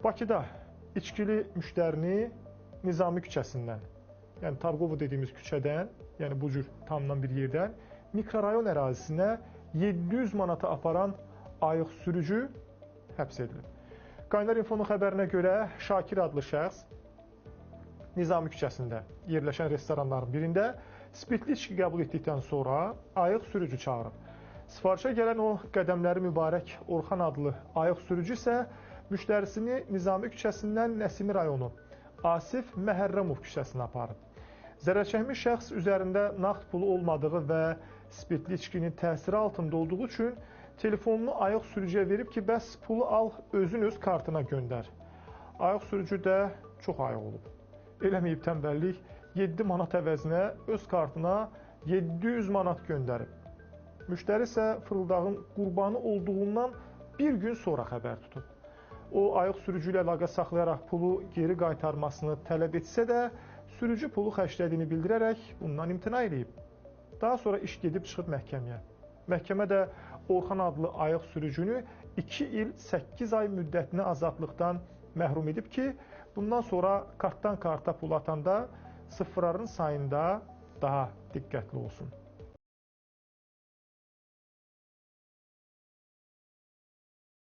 Bakıda içkili müştərini Nizami küçəsindən, yəni Targovo dediyimiz küçədən, yəni bu cür tanınan bir yerdən mikrorayon ərazisinə 700 manata aparan ayıq sürücü həbs edilib. Qaynar infonun xəbərinə görə Şakir adlı şəxs Nizami küçəsində yerləşən restoranların birində spirtli içki qəbul etdikdən sonra ayıq sürücü çağırıb. Sifarişə gələn o qədəmləri mübarək Orxan adlı ayıq sürücü isə müştərisini Nizami küçəsindən Nəsimi rayonu Asif Məhərrəmov küçəsinə aparıb. Zərərçəkmiş şəxs üzərində nağd pulu olmadığı və spirtli içkinin təsiri altında olduğu üçün telefonunu ayıq sürücüyə verib ki, bəs pulu al, özün öz kartına göndər. Ayıq sürücü də çox ayıq olub. Eləməyib tənbəllik, 7 manat əvəzinə öz kartına 700 manat göndərib. Müştəri isə fırıldağın qurbanı olduğundan bir gün sonra xəbər tutub. O, ayıq sürücü ilə əlaqə saxlayaraq pulu geri qaytarmasını tələb etsə də, sürücü pulu xərclədiyini bildirərək bundan imtina edib. Daha sonra iş gedib çıxıb məhkəməyə. Məhkəmə də Orxan adlı ayıq sürücünü 2 il 8 ay müddətinə azadlıqdan məhrum edib ki, bundan sonra kartdan karta pul atanda sıfırların sayında daha diqqətli olsun.